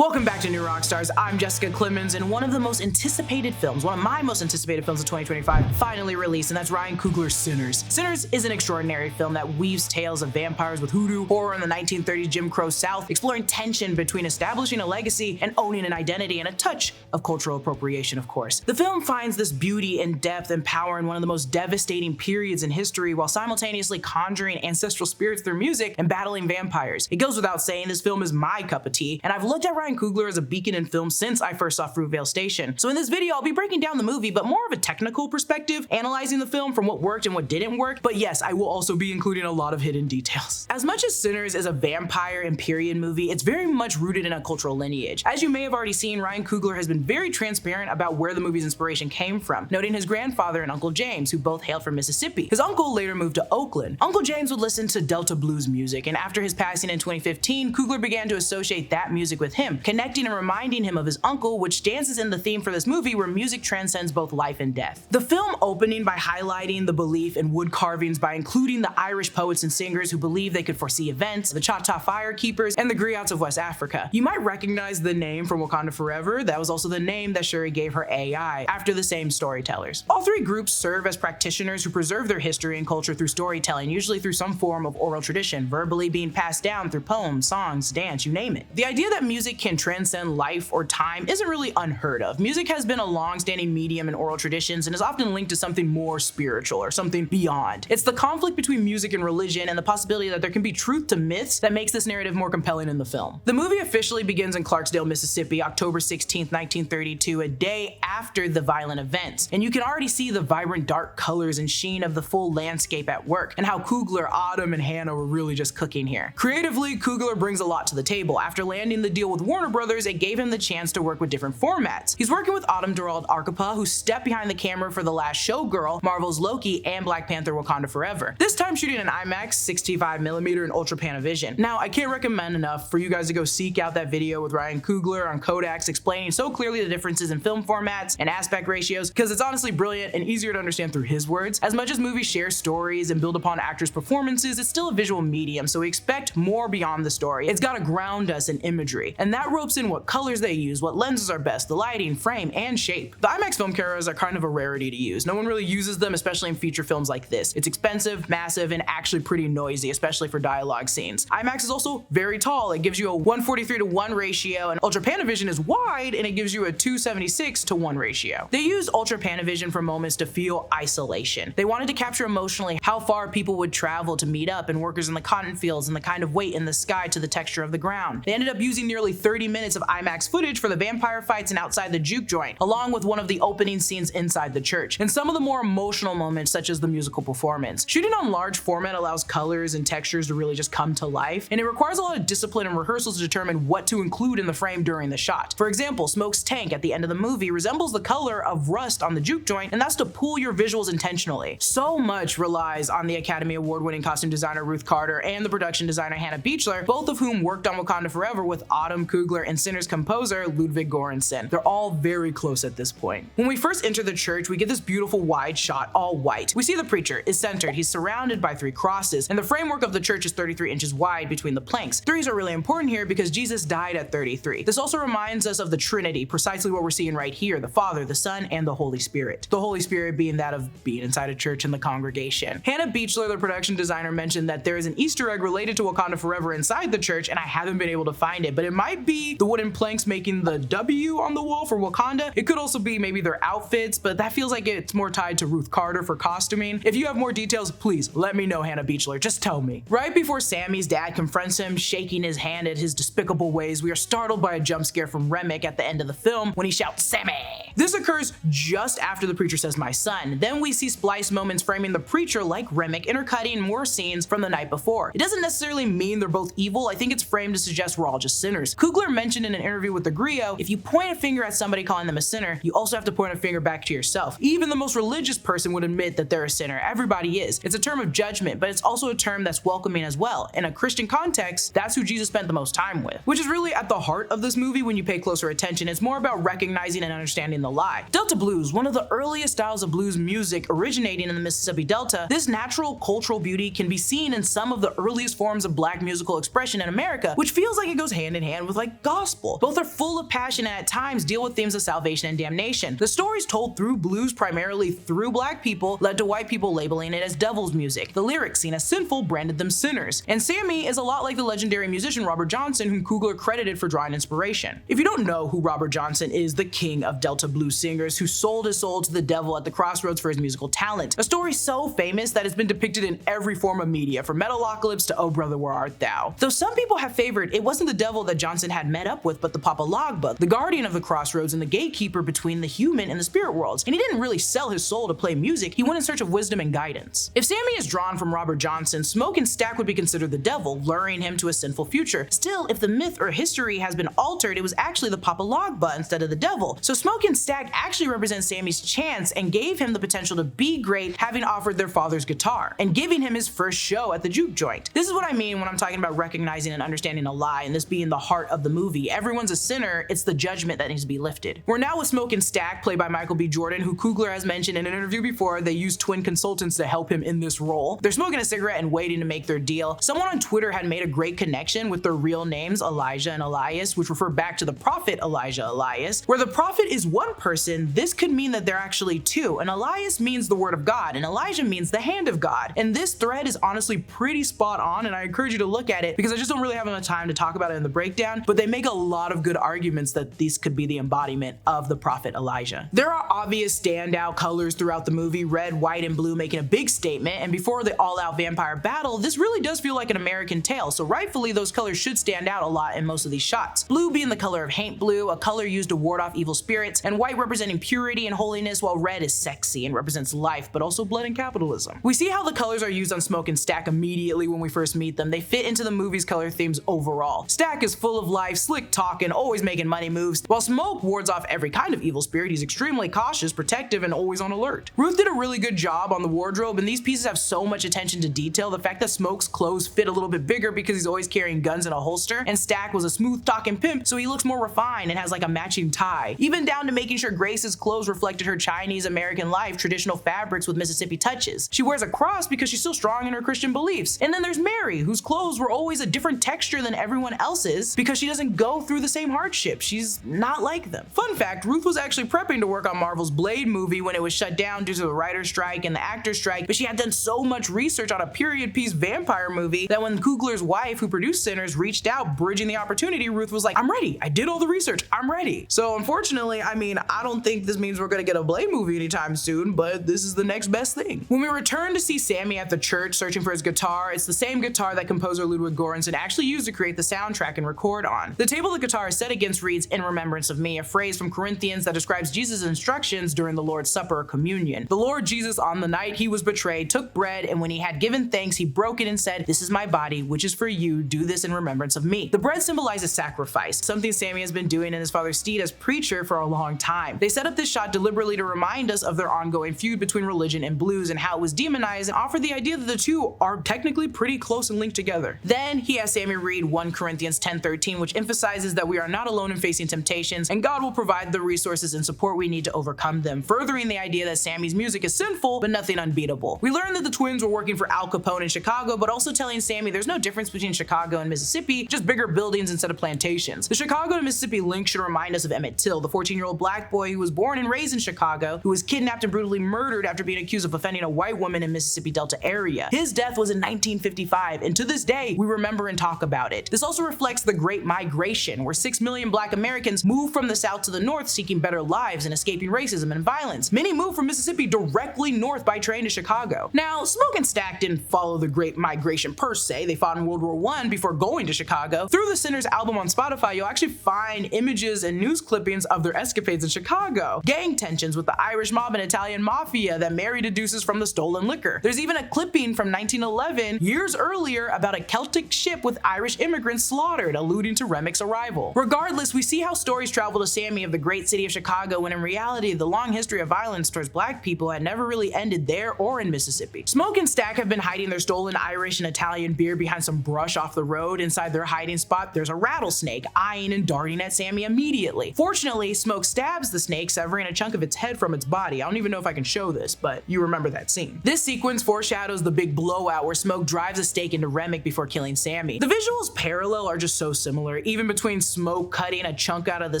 Welcome back to New Rockstars. I'm Jessica Clemons, and one of my most anticipated films of 2025 finally released, and that's Ryan Coogler's Sinners. Sinners is an extraordinary film that weaves tales of vampires with hoodoo, horror in the 1930s Jim Crow South, exploring tension between establishing a legacy and owning an identity, and a touch of cultural appropriation, of course. The film finds this beauty and depth and power in one of the most devastating periods in history, while simultaneously conjuring ancestral spirits through music and battling vampires. It goes without saying this film is my cup of tea, and I've looked at Ryan Coogler as a beacon in film since I first saw Fruitvale Station. So in this video, I'll be breaking down the movie, but more of a technical perspective, analyzing the film from what worked and what didn't work. But yes, I will also be including a lot of hidden details. As much as Sinners is a vampire and period movie, it's very much rooted in a cultural lineage. As you may have already seen, Ryan Coogler has been very transparent about where the movie's inspiration came from, noting his grandfather and Uncle James, who both hailed from Mississippi. His uncle later moved to Oakland. Uncle James would listen to Delta blues music, and after his passing in 2015, Coogler began to associate that music with him, connecting and reminding him of his uncle, which dances in the theme for this movie where music transcends both life and death. The film opening by highlighting the belief in wood carvings by including the Irish poets and singers who believed they could foresee events, the Choctaw fire keepers, and the griots of West Africa. You might recognize the name from Wakanda Forever. That was also the name that Shuri gave her AI, after the same storytellers. All three groups serve as practitioners who preserve their history and culture through storytelling, usually through some form of oral tradition, verbally being passed down through poems, songs, dance, you name it. The idea that music can transcend life or time isn't really unheard of. Music has been a long-standing medium in oral traditions and is often linked to something more spiritual or something beyond. It's the conflict between music and religion and the possibility that there can be truth to myths that makes this narrative more compelling in the film. The movie officially begins in Clarksdale, Mississippi, October 16, 1932, a day after the violent events, and you can already see the vibrant dark colors and sheen of the full landscape at work, and how Coogler, Autumn, and Hannah were really just cooking here. Creatively, Coogler brings a lot to the table. After landing the deal with Warner Brothers, it gave him the chance to work with different formats. He's working with Autumn Durald Arcapa, who stepped behind the camera for The Last Showgirl, Marvel's Loki, and Black Panther Wakanda Forever. This time shooting in IMAX, 65mm, and Ultra Panavision. Now, I can't recommend enough for you guys to go seek out that video with Ryan Coogler on Kodaks explaining so clearly the differences in film formats and aspect ratios, because it's honestly brilliant and easier to understand through his words. As much as movies share stories and build upon actors' performances, it's still a visual medium, so we expect more beyond the story. It's gotta ground us in imagery, and that ropes in what colors they use, what lenses are best, the lighting, frame, and shape. The IMAX film cameras are kind of a rarity to use. No one really uses them, especially in feature films like this. It's expensive, massive, and actually pretty noisy, especially for dialogue scenes. IMAX is also very tall. It gives you a 1:43:1 ratio, and Ultra Panavision is wide, and it gives you a 2:76:1 ratio. They use Ultra Panavision for moments to feel isolation. They wanted to capture emotionally how far people would travel to meet up, and workers in the cotton fields, and the kind of weight in the sky to the texture of the ground. They ended up using nearly 30 minutes of IMAX footage for the vampire fights and outside the juke joint, along with one of the opening scenes inside the church, and some of the more emotional moments such as the musical performance. Shooting on large format allows colors and textures to really just come to life, and it requires a lot of discipline and rehearsals to determine what to include in the frame during the shot. For example, Smoke's tank at the end of the movie resembles the color of rust on the juke joint, and that's to pull your visuals intentionally. So much relies on the Academy Award-winning costume designer Ruth Carter and the production designer Hannah Beachler, both of whom worked on Wakanda Forever with Autumn Coogler and Sinners composer Ludwig Göransson. They're all very close at this point. When we first enter the church, we get this beautiful wide shot, all white. We see the preacher is centered, he's surrounded by 3 crosses, and the framework of the church is 33 inches wide between the planks. Threes are really important here because Jesus died at 33. This also reminds us of the Trinity, precisely what we're seeing right here, the Father, the Son, and the Holy Spirit. The Holy Spirit being that of being inside a church and the congregation. Hannah Beachler, the production designer, mentioned that there is an Easter egg related to Wakanda Forever inside the church, and I haven't been able to find it, but it might be the wooden planks making the W on the wall for Wakanda. It could also be maybe their outfits, but that feels like it's more tied to Ruth Carter for costuming. If you have more details, please let me know, Hannah Beachler, just tell me. Right before Sammy's dad confronts him, shaking his hand at his despicable ways, we are startled by a jump scare from Remmick at the end of the film when he shouts, "Sammy!" This occurs just after the preacher says, "My son." Then we see splice moments framing the preacher like Remmick, intercutting more scenes from the night before. It doesn't necessarily mean they're both evil. I think it's framed to suggest we're all just sinners. Coogler mentioned in an interview with the Griot, if you point a finger at somebody calling them a sinner, you also have to point a finger back to yourself. Even the most religious person would admit that they're a sinner. Everybody is. It's a term of judgment, but it's also a term that's welcoming as well. In a Christian context, that's who Jesus spent the most time with, which is really at the heart of this movie when you pay closer attention. It's more about recognizing and understanding the lie. Delta blues, one of the earliest styles of blues music originating in the Mississippi Delta, this natural cultural beauty can be seen in some of the earliest forms of Black musical expression in America, which feels like it goes hand in hand with like like gospel. Both are full of passion and at times deal with themes of salvation and damnation. The stories told through blues, primarily through black people, led to white people labeling it as devil's music. The lyrics, seen as sinful, branded them sinners. And Sammy is a lot like the legendary musician Robert Johnson, whom Coogler credited for drawing inspiration. If you don't know who Robert Johnson is, the king of Delta blues singers who sold his soul to the devil at the crossroads for his musical talent. A story so famous that it's been depicted in every form of media, from Metalocalypse to Oh Brother Where Art Thou. Though some people have favored it wasn't the devil that Johnson had met up with, but the Papa Logba, the guardian of the crossroads and the gatekeeper between the human and the spirit worlds. And he didn't really sell his soul to play music, he went in search of wisdom and guidance. If Sammy is drawn from Robert Johnson, Smoke and Stack would be considered the devil, luring him to a sinful future. Still, if the myth or history has been altered, it was actually the Papa Logba instead of the devil. So Smoke and Stack actually represent Sammy's chance and gave him the potential to be great, having offered their father's guitar and giving him his first show at the juke joint. This is what I mean when I'm talking about recognizing and understanding a lie, and this being the heart of the movie. Everyone's a sinner, it's the judgment that needs to be lifted. We're now with Smoke and Stack, played by Michael B. Jordan, who Coogler has mentioned in an interview before. They used twin consultants to help him in this role. They're smoking a cigarette and waiting to make their deal. Someone on Twitter had made a great connection with their real names, Elijah and Elias, which refer back to the prophet Elijah Elias. Where the prophet is one person, this could mean that they're actually two, and Elias means the word of God, and Elijah means the hand of God. And this thread is honestly pretty spot on, and I encourage you to look at it because I just don't really have enough time to talk about it in the breakdown, but they make a lot of good arguments that these could be the embodiment of the prophet Elijah. There are obvious standout colors throughout the movie, red, white, and blue making a big statement, and before the all-out vampire battle, this really does feel like an American tale, so rightfully those colors should stand out a lot in most of these shots. Blue being the color of Haint Blue, a color used to ward off evil spirits, and white representing purity and holiness, while red is sexy and represents life, but also blood and capitalism. We see how the colors are used on Smoke and Stack immediately when we first meet them. They fit into the movie's color themes overall. Stack is full of life, slick talking, always making money moves, while Smoke wards off every kind of evil spirit. He's extremely cautious, protective, and always on alert. Ruth did a really good job on the wardrobe, and these pieces have so much attention to detail. The fact that Smoke's clothes fit a little bit bigger because he's always carrying guns in a holster, and Stack was a smooth talking pimp, so he looks more refined and has like a matching tie. Even down to making sure Grace's clothes reflected her Chinese American life, traditional fabrics with Mississippi touches. She wears a cross because she's still strong in her Christian beliefs. And then there's Mary, whose clothes were always a different texture than everyone else's because she doesn't go through the same hardship. She's not like them. Fun fact, Ruth was actually prepping to work on Marvel's Blade movie when it was shut down due to the writer's strike and the actor's strike, but she had done so much research on a period piece vampire movie that when Coogler's wife, who produced Sinners, reached out bridging the opportunity, Ruth was like, I'm ready. I did all the research. I'm ready. So unfortunately, I mean, I don't think this means we're gonna get a Blade movie anytime soon, but this is the next best thing. When we return to see Sammy at the church searching for his guitar, it's the same guitar that composer Ludwig Göransson actually used to create the soundtrack and record on. The table the guitar is set against reads, "In remembrance of me," a phrase from Corinthians that describes Jesus' instructions during the Lord's Supper or communion. The Lord Jesus, on the night he was betrayed, took bread, and when he had given thanks, he broke it and said, "This is my body, which is for you. Do this in remembrance of me." The bread symbolizes sacrifice, something Sammy has been doing in his father's stead as preacher for a long time. They set up this shot deliberately to remind us of their ongoing feud between religion and blues and how it was demonized, and offer the idea that the two are technically pretty close and linked together. Then he has Sammy read 1 Corinthians 10:13, which emphasizes that we are not alone in facing temptations, and God will provide the resources and support we need to overcome them, furthering the idea that Sammy's music is sinful, but nothing unbeatable. We learn that the twins were working for Al Capone in Chicago, but also telling Sammy there's no difference between Chicago and Mississippi, just bigger buildings instead of plantations. The Chicago to Mississippi link should remind us of Emmett Till, the 14-year-old black boy who was born and raised in Chicago, who was kidnapped and brutally murdered after being accused of offending a white woman in Mississippi Delta area. His death was in 1955, and to this day, we remember and talk about it. This also reflects the Great Migration, where 6 million black Americans moved from the South to the North seeking better lives and escaping racism and violence. Many moved from Mississippi directly north by train to Chicago. Now, Smoke and Stack didn't follow the Great Migration per se. They fought in World War I before going to Chicago. Through the Sinners album on Spotify, you'll actually find images and news clippings of their escapades in Chicago. Gang tensions with the Irish mob and Italian mafia that Mary deduces from the stolen liquor. There's even a clipping from 1911, years earlier, about a Celtic ship with Irish immigrants slaughtered, alluding to Remmick's arrival. Regardless, we see how stories travel to Sammy of the great city of Chicago, when in reality, the long history of violence towards black people had never really ended there or in Mississippi. Smoke and Stack have been hiding their stolen Irish and Italian beer behind some brush off the road. Inside their hiding spot, there's a rattlesnake, eyeing and darting at Sammy immediately. Fortunately, Smoke stabs the snake, severing a chunk of its head from its body. I don't even know if I can show this, but you remember that scene. This sequence foreshadows the big blowout where Smoke drives a stake into Remmick before killing Sammy. The visuals parallel are just so similar similar, even between Smoke cutting a chunk out of the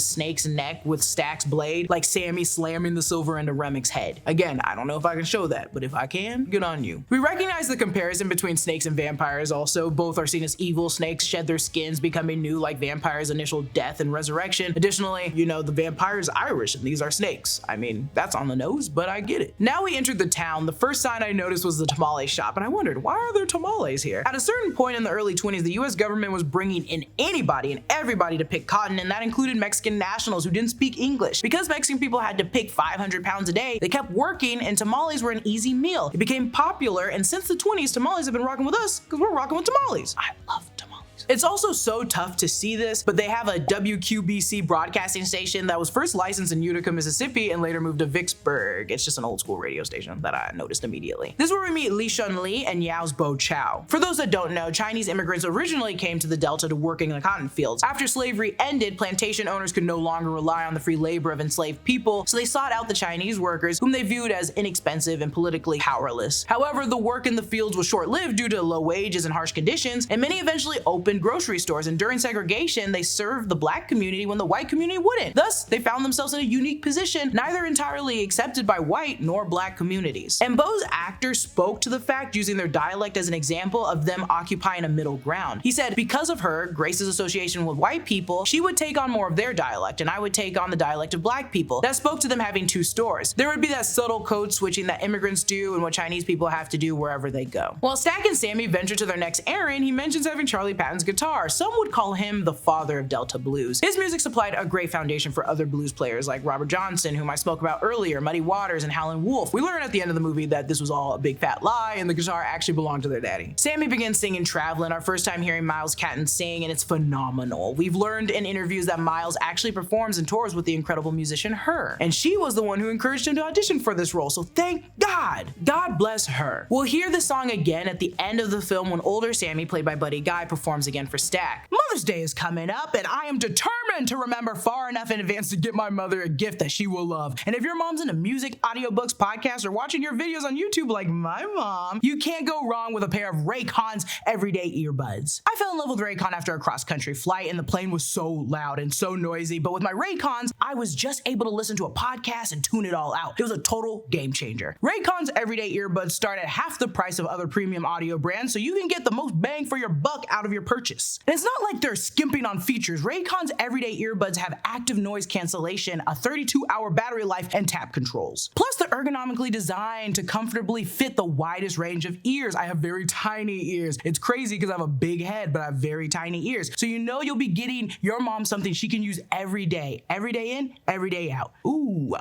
snake's neck with Stack's blade, like Sammy slamming the silver into Remmick's head. Again, I don't know if I can show that, but if I can, good on you. We recognize the comparison between snakes and vampires also. Both are seen as evil. Snakes shed their skins, becoming new like vampires' initial death and resurrection. Additionally, you know, the vampire's Irish and these are snakes. I mean, that's on the nose, but I get it. Now we entered the town. The first sign I noticed was the tamale shop, and I wondered, why are there tamales here? At a certain point in the early 20s, the US government was bringing in anybody and everybody to pick cotton, and that included Mexican nationals who didn't speak English. Because Mexican people had to pick 500 pounds a day, they kept working and tamales were an easy meal. It became popular, and since the 20s, tamales have been rocking with us because we're rocking with tamales. I love tamales. It's also so tough to see this, but they have a WQBC broadcasting station that was first licensed in Utica, Mississippi, and later moved to Vicksburg. It's just an old school radio station that I noticed immediately. This is where we meet Li Shun Li and Yao's Bo Chow. For those that don't know, Chinese immigrants originally came to the Delta to work in the cotton fields. After slavery ended, plantation owners could no longer rely on the free labor of enslaved people, so they sought out the Chinese workers, whom they viewed as inexpensive and politically powerless. However, the work in the fields was short-lived due to low wages and harsh conditions, and many eventually opened grocery stores, and during segregation, they served the black community when the white community wouldn't. Thus, they found themselves in a unique position, neither entirely accepted by white nor black communities. And Bo's actor spoke to the fact, using their dialect as an example of them occupying a middle ground. He said, because of her, Grace's association with white people, she would take on more of their dialect, and I would take on the dialect of black people. That spoke to them having two stores. There would be that subtle code switching that immigrants do and what Chinese people have to do wherever they go. While Stack and Sammy venture to their next errand, he mentions having Charley Patton's guitar. Some would call him the father of Delta blues. His music supplied a great foundation for other blues players like Robert Johnson, whom I spoke about earlier, Muddy Waters, and Howlin' Wolf. We learn at the end of the movie that this was all a big fat lie and the guitar actually belonged to their daddy. Sammy begins singing Travelin', our first time hearing Miles Catton sing, and it's phenomenal. We've learned in interviews that Miles actually performs and tours with the incredible musician Her, and she was the one who encouraged him to audition for this role, so thank God. God bless her. We'll hear the song again at the end of the film when older Sammy, played by Buddy Guy, performs again for Stack. Mother's Day is coming up, and I am determined to remember far enough in advance to get my mother a gift that she will love. And if your mom's into music, audiobooks, podcasts, or watching your videos on YouTube like my mom, you can't go wrong with a pair of Raycon's everyday earbuds. I fell in love with Raycon after a cross-country flight, and the plane was so loud and so noisy, but with my Raycons, I was just able to listen to a podcast and tune it all out. It was a total game changer. Raycon's everyday earbuds start at half the price of other premium audio brands, so you can get the most bang for your buck out of your purchase. And it's not like they're skimping on features. Raycon's everyday earbuds have active noise cancellation, a 32-hour battery life, and tap controls. Plus, they're ergonomically designed to comfortably fit the widest range of ears. I have very tiny ears. It's crazy because I have a big head, but I have very tiny ears. So you know you'll be getting your mom something she can use every day in, every day out. Ooh,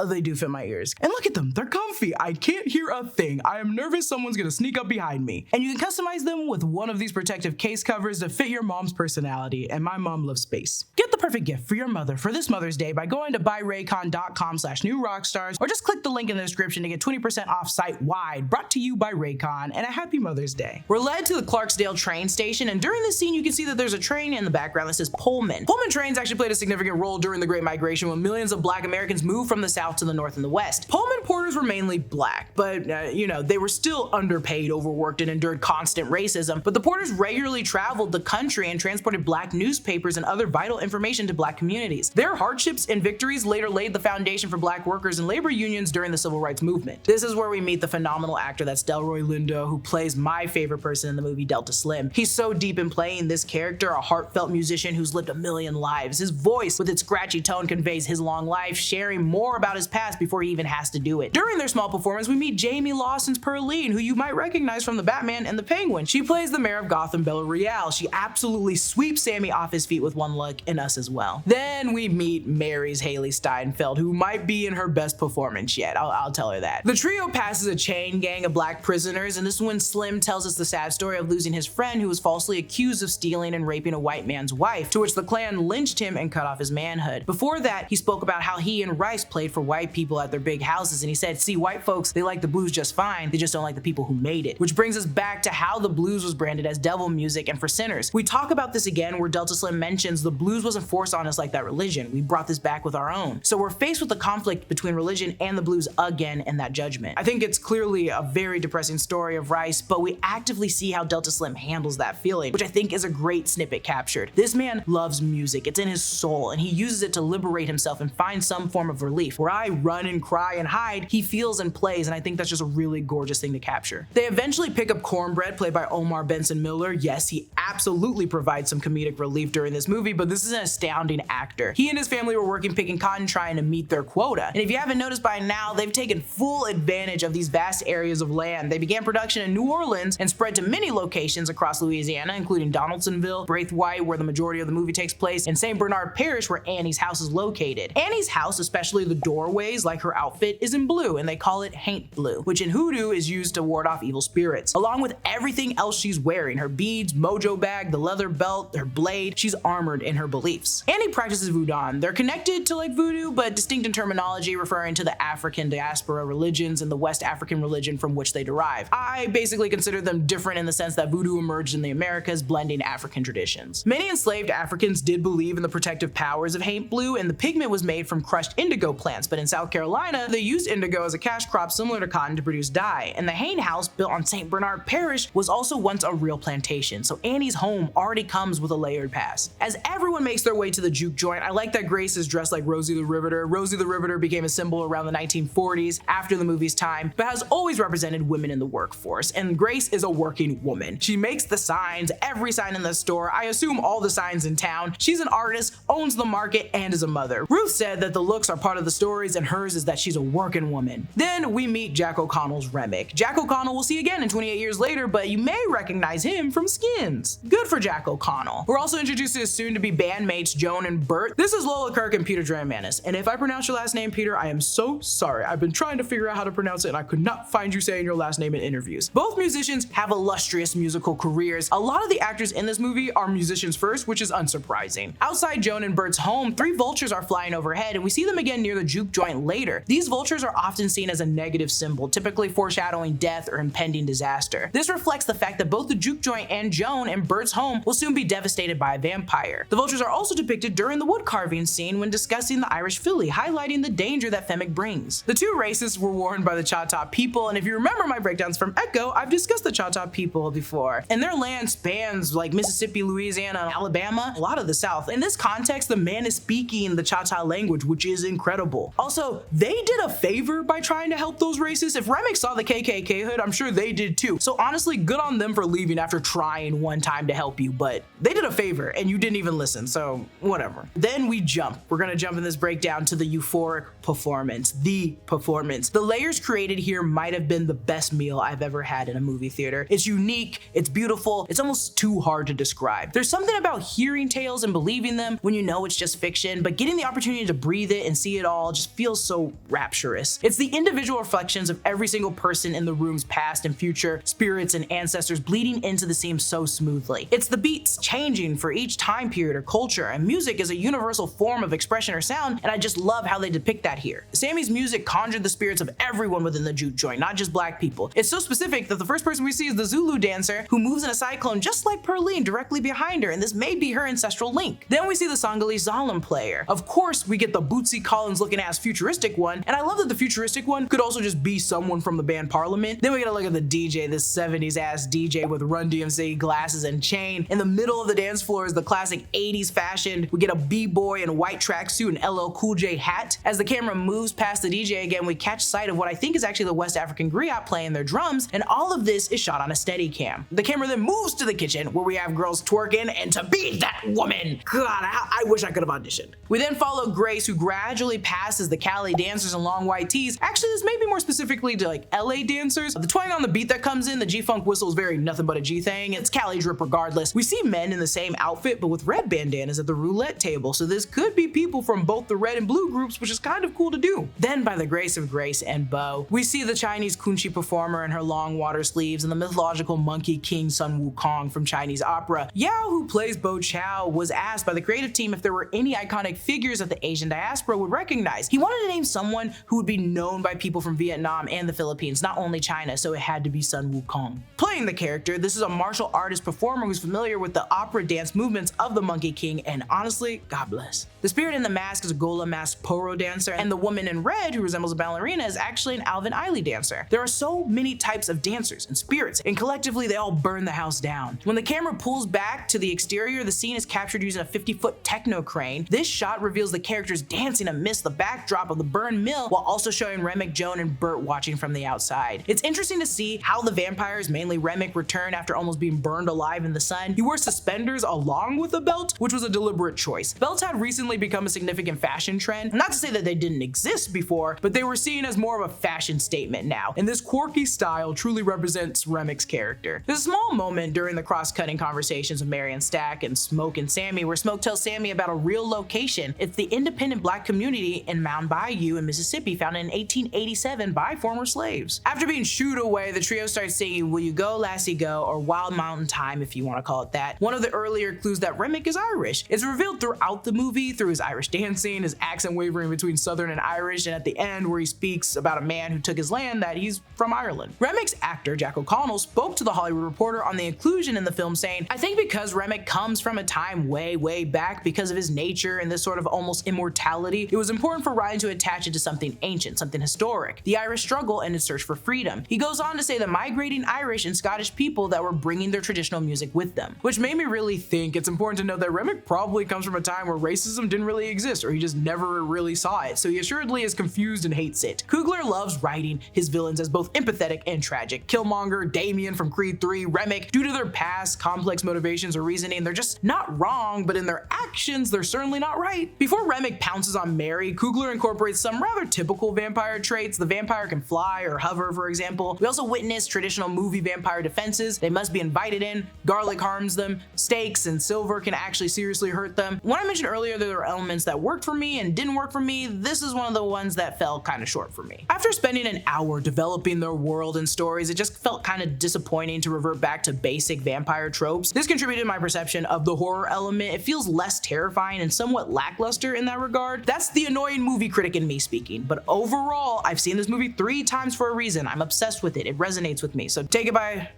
they do fit my ears. And look at them, they're comfy. I can't hear a thing. I am nervous someone's gonna sneak up behind me. And you can customize them with one of these protective case covers to fit your mom's personality, and my mom loves space. Get the perfect gift for your mother for this Mother's Day by going to buyraycon.com/newrockstars, or just click the link in the description to get 20% off site-wide, brought to you by Raycon, and a happy Mother's Day. We're led to the Clarksdale train station, and during this scene you can see that there's a train in the background that says Pullman. Pullman trains actually played a significant role during the Great Migration when millions of black Americans moved from the South to the North and the West. Pullman porters were mainly black, but they were still underpaid, overworked, and endured constant racism, but the porters regularly traveled the country and transported black newspapers and other vital information to black communities. Their hardships and victories later laid the foundation for black workers and labor unions during the civil rights movement. This is where we meet the phenomenal actor that's Delroy Lindo, who plays my favorite person in the movie, Delta Slim. He's so deep in playing this character, a heartfelt musician who's lived a million lives. His voice, with its scratchy tone, conveys his long life, sharing more about his past before he even has to do it. During their small performance, we meet Jamie Lawson's Pearline, who you might recognize from The Batman and The Penguin. She plays the mayor of Gotham, Bella Real. She absolutely sweeps Sammy off his feet with one look, and us as well. Then we meet Mary's Haley Steinfeld, who might be in her best performance yet. I'll tell her that. The trio passes a chain gang of black prisoners, and this is when Slim tells us the sad story of losing his friend who was falsely accused of stealing and raping a white man's wife, to which the Klan lynched him and cut off his manhood. Before that, he spoke about how he and Rice played for white people at their big houses, and he said, see, white folks, they like the blues just fine, they just don't like the people who made it. Which brings us back to how the blues was branded as devil music and for sinners. We talk about this again where Delta Slim mentions the blues wasn't forced on us like that religion. We brought this back with our own. So we're faced with the conflict between religion and the blues lose again in that judgment. I think it's clearly a very depressing story of Rice, but we actively see how Delta Slim handles that feeling, which I think is a great snippet captured. This man loves music, it's in his soul, and he uses it to liberate himself and find some form of relief. Where I run and cry and hide, he feels and plays, and I think that's just a really gorgeous thing to capture. They eventually pick up Cornbread, played by Omar Benson Miller. Yes, he absolutely provides some comedic relief during this movie, but this is an astounding actor. He and his family were working picking cotton trying to meet their quota, and if you haven't noticed by now, they've taken full advantage of these vast areas of land. They began production in New Orleans and spread to many locations across Louisiana, including Donaldsonville, Braithwaite, where the majority of the movie takes place, and St. Bernard Parish, where Annie's house is located. Annie's house, especially the doorways, like her outfit, is in blue, and they call it haint blue, which in hoodoo is used to ward off evil spirits. Along with everything else she's wearing, her beads, mojo bag, the leather belt, her blade, she's armored in her beliefs. Annie practices voodoo. They're connected to like voodoo, but distinct in terminology, referring to the African diaspora religions and the West African religion from which they derive. I basically consider them different in the sense that voodoo emerged in the Americas, blending African traditions. Many enslaved Africans did believe in the protective powers of haint blue, and the pigment was made from crushed indigo plants, but in South Carolina, they used indigo as a cash crop similar to cotton to produce dye, and the Hain house, built on St. Bernard Parish, was also once a real plantation, so Annie's home already comes with a layered past. As everyone makes their way to the juke joint, I like that Grace is dressed like Rosie the Riveter. Rosie the Riveter became a symbol around the 1940s after the movie's time, but has always represented women in the workforce, and Grace is a working woman. She makes the signs, every sign in the store, I assume all the signs in town. She's an artist, owns the market, and is a mother. Ruth said that the looks are part of the stories, and hers is that she's a working woman. Then we meet Jack O'Connell's Remmick. Jack O'Connell we'll see again in 28 years later, but you may recognize him from Skins. Good for Jack O'Connell. We're also introduced to his soon-to-be bandmates Joan and Bert. This is Lola Kirk and Peter Dramanis, and if I pronounce your last name Peter, I am so sorry. I've been trying to figure out how to pronounce it, and I could not find you saying your last name in interviews. Both musicians have illustrious musical careers. A lot of the actors in this movie are musicians first, which is unsurprising. Outside Joan and Bert's home, 3 vultures are flying overhead, and we see them again near the juke joint later. These vultures are often seen as a negative symbol, typically foreshadowing death or impending disaster. This reflects the fact that both the juke joint and Joan and Bert's home will soon be devastated by a vampire. The vultures are also depicted during the wood carving scene when discussing the Irish filly, highlighting the danger that Remmick brings. The 2 races were worn by the Choctaw people, and if you remember my breakdowns from Echo, I've discussed the Choctaw people before, and their land spans like Mississippi, Louisiana, Alabama, a lot of the South. In this context, the man is speaking the Choctaw language, which is incredible. Also, they did a favor by trying to help those races. If Remmick saw the KKK hood, I'm sure they did too. So honestly, good on them for leaving after trying one time to help you, but they did a favor and you didn't even listen, so whatever. Then we jump. We're gonna jump in this breakdown to the euphoric performance, the performance. The layers created here might have been the best meal I've ever had in a movie theater. It's unique, it's beautiful, it's almost too hard to describe. There's something about hearing tales and believing them when you know it's just fiction, but getting the opportunity to breathe it and see it all just feels so rapturous. It's the individual reflections of every single person in the room's past and future, spirits and ancestors bleeding into the scene so smoothly. It's the beats changing for each time period or culture, and music is a universal form of expression or sound, and I just love how they depict that here. Sammy's music conjured the spirits of everyone within the juke joint, not just black people. It's so specific that the first person we see is the Zulu dancer, who moves in a cyclone just like Pearline directly behind her, and this may be her ancestral link. Then we see the Sangali Zalem player. Of course, we get the Bootsy Collins looking ass futuristic one, and I love that the futuristic one could also just be someone from the band Parliament. Then we get a look at the DJ, this 70s ass DJ with Run DMC glasses and chain. In the middle of the dance floor is the classic 80s fashion. We get a B-boy in a white tracksuit and LL Cool J hat. As the camera moves past the DJ again, we catch sight of what I think is actually the West African griot playing their drums, and all of this is shot on a steady cam. The camera then moves to the kitchen where we have girls twerking, and to be that woman, God, I wish I could have auditioned. We then follow Grace, who gradually passes the Cali dancers in long white tees. Actually, this may be more specifically to like LA dancers. The twang on the beat that comes in, the G-Funk whistle is very nothing but a G thing. It's Cali drip regardless. We see men in the same outfit, but with red bandanas at the roulette table, so this could be people from both the red and blue groups, which is kind of cool to do. Then, by the grace of Grace and Bo, we see the Chinese Kunchi performer in her long water sleeves and the mythological monkey king Sun Wukong from Chinese opera. Yao, who plays Bo Chow, was asked by the creative team if there were any iconic figures that the Asian diaspora would recognize. He wanted to name someone who would be known by people from Vietnam and the Philippines, not only China, so it had to be Sun Wukong. Playing the character, this is a martial artist performer who's familiar with the opera dance movements of the Monkey King, and honestly, God bless. The spirit in the mask is a Gola masked Poro dancer, and the woman in red, who resembles resembles a ballerina is actually an Alvin Ailey dancer. There are so many types of dancers and spirits, and collectively they all burn the house down. When the camera pulls back to the exterior, the scene is captured using a 50-foot techno crane. This shot reveals the characters dancing amidst the backdrop of the burned mill while also showing Remmick, Joan, and Bert watching from the outside. It's interesting to see how the vampires, mainly Remmick, return after almost being burned alive in the sun. He wore suspenders along with a belt, which was a deliberate choice. Belts had recently become a significant fashion trend. Not to say that they didn't exist before, but they were seen as more of a fashion statement now, and this quirky style truly represents Remmick's character. There's a small moment during the cross-cutting conversations of Mary and Stack and Smoke and Sammy where Smoke tells Sammy about a real location. It's the independent black community in Mound Bayou in Mississippi, founded in 1887 by former slaves. After being shooed away, the trio starts singing Will You Go, Lassie Go, or Wild Mountain Time if you want to call it that. One of the earlier clues that Remmick is Irish. It's revealed throughout the movie through his Irish dancing, his accent wavering between Southern and Irish, and at the end where he speaks about a man who took his land that he's from Ireland. Remmick's actor, Jack O'Connell, spoke to The Hollywood Reporter on the inclusion in the film saying, I think because Remmick comes from a time way back because of his nature and this sort of almost immortality, it was important for Ryan to attach it to something ancient, something historic, the Irish struggle and its search for freedom. He goes on to say the migrating Irish and Scottish people that were bringing their traditional music with them, which made me really think it's important to note that Remmick probably comes from a time where racism didn't really exist, or he just never really saw it, so he assuredly is confused and hates it. Coogler loves writing his villains as both empathetic and tragic. Killmonger, Damien from Creed 3, Remmick, due to their past, complex motivations or reasoning, they're just not wrong, but in their actions, they're certainly not right. Before Remmick pounces on Mary, Coogler incorporates some rather typical vampire traits. The vampire can fly or hover, for example. We also witness traditional movie vampire defenses. They must be invited in, garlic harms them, stakes and silver can actually seriously hurt them. When I mentioned earlier there were elements that worked for me and didn't work for me, this is one of the ones that fell kind of short for me. After spending an hour developing their world and stories, it just felt kind of disappointing to revert back to basic vampire tropes. This contributed to my perception of the horror element. It feels less terrifying and somewhat lackluster in that regard. That's the annoying movie critic in me speaking, but overall, I've seen this movie 3 times for a reason. I'm obsessed with it. It resonates with me, so take it by,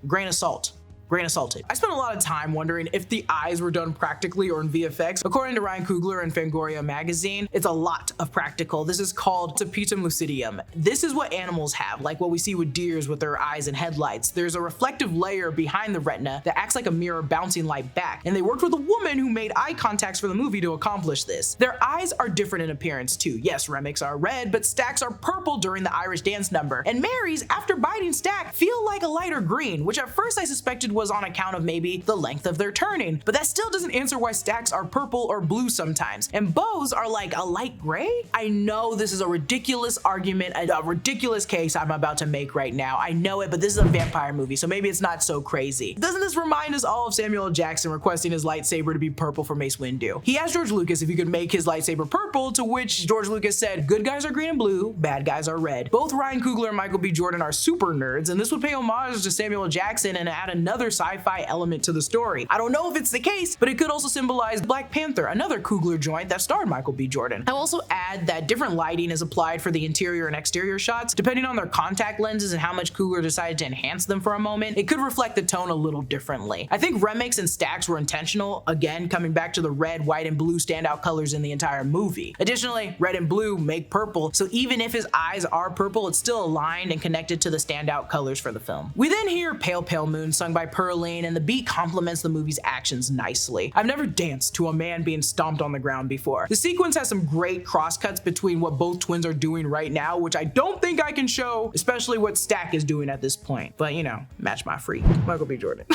grain of salt. Grain of salted. I spent a lot of time wondering if the eyes were done practically or in VFX. According to Ryan Coogler in Fangoria magazine, it's a lot of practical. This is called tapetum lucidum. This is what animals have, like what we see with deers with their eyes and headlights. There's a reflective layer behind the retina that acts like a mirror bouncing light back, and they worked with a woman who made eye contacts for the movie to accomplish this. Their eyes are different in appearance too. Yes, Remmick's are red, but Stack's are purple during the Irish dance number, and Mary's, after biting Stack, feel like a lighter green, which at first I suspected was on account of maybe the length of their turning, but that still doesn't answer why Stacks are purple or blue sometimes, and Bows are like a light gray? I know this is a ridiculous argument, a ridiculous case I'm about to make right now. I know it, but this is a vampire movie, so maybe it's not so crazy. Doesn't this remind us all of Samuel L. Jackson requesting his lightsaber to be purple for Mace Windu? He asked George Lucas if he could make his lightsaber purple, to which George Lucas said, good guys are green and blue, bad guys are red. Both Ryan Coogler and Michael B. Jordan are super nerds, and this would pay homage to Samuel L. Jackson and add another sci-fi element to the story. I don't know if it's the case, but it could also symbolize Black Panther, another Coogler joint that starred Michael B. Jordan. I'll also add that different lighting is applied for the interior and exterior shots. Depending on their contact lenses and how much Coogler decided to enhance them for a moment, it could reflect the tone a little differently. I think Remmick's and Stack's were intentional, again, coming back to the red, white, and blue standout colors in the entire movie. Additionally, red and blue make purple, so even if his eyes are purple, it's still aligned and connected to the standout colors for the film. We then hear Pale Pale Moon sung by Pearline, and the beat complements the movie's actions nicely. I've never danced to a man being stomped on the ground before. The sequence has some great crosscuts between what both twins are doing right now, which I don't think I can show, especially what Stack is doing at this point. But match my freak, Michael B. Jordan.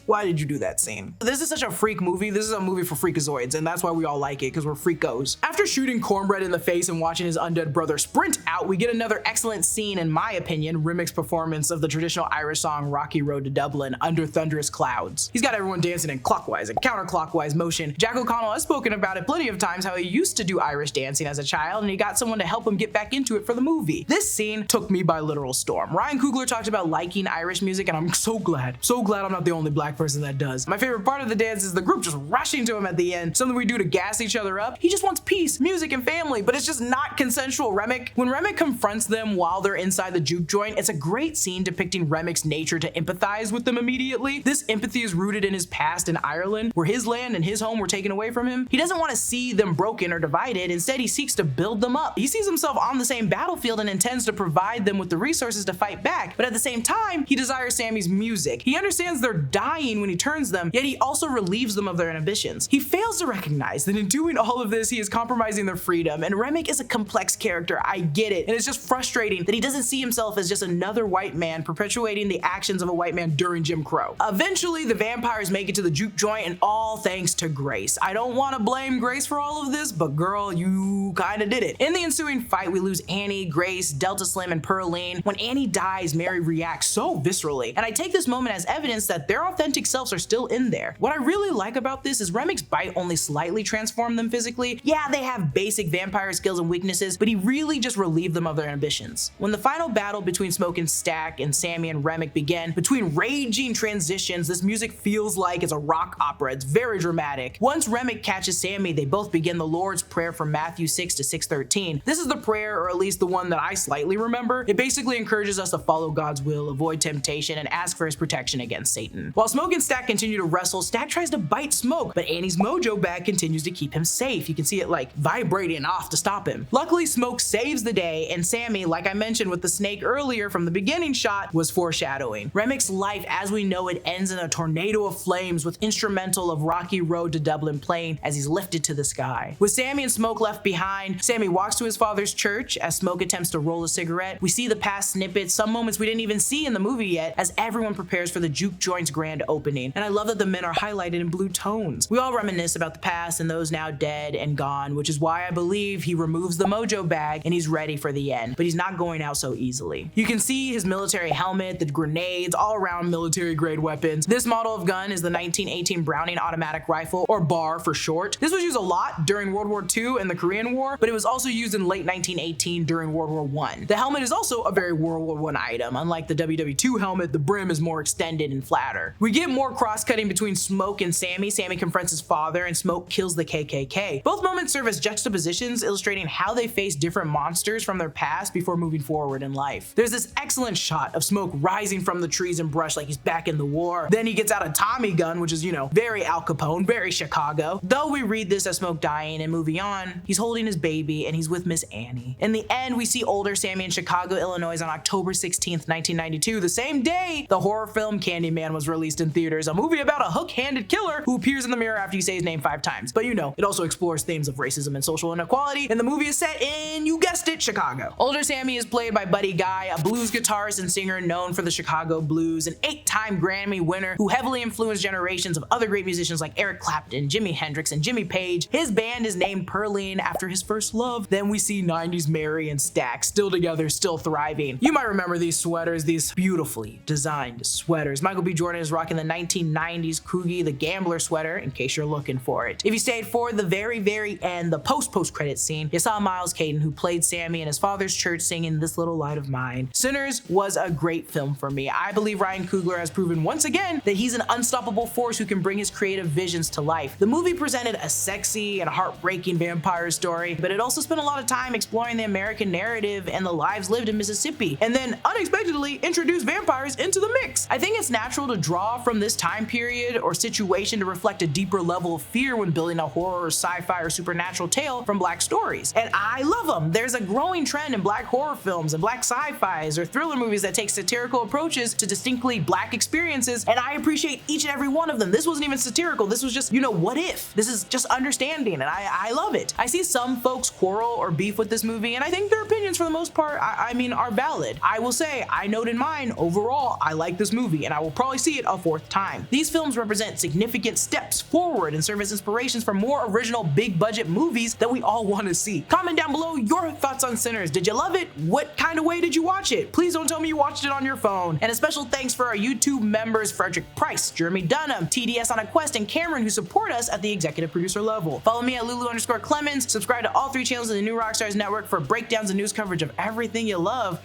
Why did you do that scene? This is such a freak movie. This is a movie for freakazoids, and that's why we all like it, because we're freakos. After shooting Cornbread in the face and watching his undead brother sprint out, we get another excellent scene, in my opinion, Remmick's performance of the traditional Irish song Rocky Road to Dublin, Under Thunderous Clouds. He's got everyone dancing in clockwise and counterclockwise motion. Jack O'Connell has spoken about it plenty of times, how he used to do Irish dancing as a child, and he got someone to help him get back into it for the movie. This scene took me by literal storm. Ryan Coogler talked about liking Irish music, and I'm so glad I'm not the only black black person that does. My favorite part of the dance is the group just rushing to him at the end, something we do to gas each other up. He just wants peace, music, and family, but it's just not consensual. When Remmick confronts them while they're inside the juke joint, it's a great scene depicting Remmick's nature to empathize with them immediately. This empathy is rooted in his past in Ireland, where his land and his home were taken away from him. He doesn't want to see them broken or divided. Instead, he seeks to build them up. He sees himself on the same battlefield and intends to provide them with the resources to fight back. But at the same time, he desires Sammy's music. He understands they're dying when he turns them, yet he also relieves them of their inhibitions. He fails to recognize that in doing all of this, he is compromising their freedom. And Remmick is a complex character. I get it. And it's just frustrating that he doesn't see himself as just another white man perpetuating the actions of a white man during Jim Crow. Eventually, the vampires make it to the juke joint, and all thanks to Grace. I don't want to blame Grace for all of this, but girl, you kinda did it. In the ensuing fight, we lose Annie, Grace, Delta Slim, and Pearline. When Annie dies, Mary reacts so viscerally, and I take this moment as evidence that their authentic selves are still in there. What I really like about this is Remmick's bite only slightly transformed them physically. Yeah, they have basic vampire skills and weaknesses, but he really just relieved them of their ambitions. When the final battle between Smoke and Stack and Sammy and Remmick begin, between raging transitions, this music feels like it's a rock opera. It's very dramatic. Once Remmick catches Sammy, they both begin the Lord's Prayer from Matthew 6 to 6:13. This is the prayer, or at least the one that I slightly remember. It basically encourages us to follow God's will, avoid temptation, and ask for his protection against Satan. While Smoke and Stack continue to wrestle, Stack tries to bite Smoke, but Annie's mojo bag continues to keep him safe. You can see it like vibrating off to stop him. Luckily, Smoke saves the day, and Sammy, like I mentioned with the snake earlier from the beginning shot, was foreshadowing. Remmick's life as we know it ends in a tornado of flames with instrumental of Rocky Road to Dublin playing as he's lifted to the sky. With Sammy and Smoke left behind, Sammy walks to his father's church as Smoke attempts to roll a cigarette. We see the past snippets, some moments we didn't even see in the movie yet, as everyone prepares for the juke joint's grand opening. And I love that the men are highlighted in blue tones. We all reminisce about the past and those now dead and gone, which is why I believe he removes the mojo bag and he's ready for the end, but he's not going out so easily. You can see his military helmet, the grenades, all around military grade weapons. This model of gun is the 1918 Browning automatic rifle, or BAR for short. This was used a lot during World War II and the Korean War, but it was also used in late 1918 during World War I. The helmet is also a very World War I item. Unlike the WW2 helmet, the brim is more extended and flatter. We get more cross-cutting between Smoke and Sammy. Sammy confronts his father and Smoke kills the KKK. Both moments serve as juxtapositions illustrating how they face different monsters from their past before moving forward in life. There's this excellent shot of Smoke rising from the trees and brush like he's back in the war. Then he gets out a Tommy gun, which is, you know, very Al Capone, very Chicago. Though we read this as Smoke dying and moving on, he's holding his baby and he's with Miss Annie. In the end, we see older Sammy in Chicago, Illinois on October 16th, 1992, the same day the horror film Candyman was released in theaters, a movie about a hook-handed killer who appears in the mirror after you say his name 5 times. But you know, it also explores themes of racism and social inequality, and the movie is set in, you guessed it, Chicago. Older Sammy is played by Buddy Guy, a blues guitarist and singer known for the Chicago blues, an 8-time Grammy winner who heavily influenced generations of other great musicians like Eric Clapton, Jimi Hendrix, and Jimmy Page. His band is named Pearline after his first love. Then we see 90s Mary and Stack still together, still thriving. You might remember these sweaters, these beautifully designed sweaters. Michael B. Jordan is rocking the 1990s Coogie, the Gambler sweater, in case you're looking for it. If you stayed for the very end, the post-credit scene, you saw Miles Caden, who played Sammy in his father's church singing This Little Light of Mine. Sinners was a great film for me. I believe Ryan Coogler has proven once again that he's an unstoppable force who can bring his creative visions to life. The movie presented a sexy and heartbreaking vampire story, but it also spent a lot of time exploring the American narrative and the lives lived in Mississippi, and then unexpectedly introduced vampires into the mix. I think it's natural to draw from this time period or situation to reflect a deeper level of fear when building a horror or sci-fi or supernatural tale from Black stories, and I love them. There's a growing trend in Black horror films and Black sci-fis or thriller movies that take satirical approaches to distinctly Black experiences, and I appreciate each and every one of them. This wasn't even satirical. This was just, you know, what if? This is just understanding, and I love it. I see some folks quarrel or beef with this movie, and I think their opinions for the most part, I mean, are valid. I will say, I noted mine. Overall, I like this movie, and I will probably see it a 4th time. These films represent significant steps forward and serve as inspirations for more original big budget movies that we all want to see. Comment down below your thoughts on Sinners. Did you love it? What kind of way did you watch it? Please don't tell me you watched it on your phone. And a special thanks for our YouTube members, Frederick Price, Jeremy Dunham, TDS on a Quest, and Cameron, who support us at the executive producer level. Follow me at Lulu_Clemons. Subscribe to all 3 channels in the new Rockstars network for breakdowns and news coverage of everything you love.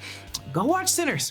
Go watch Sinners.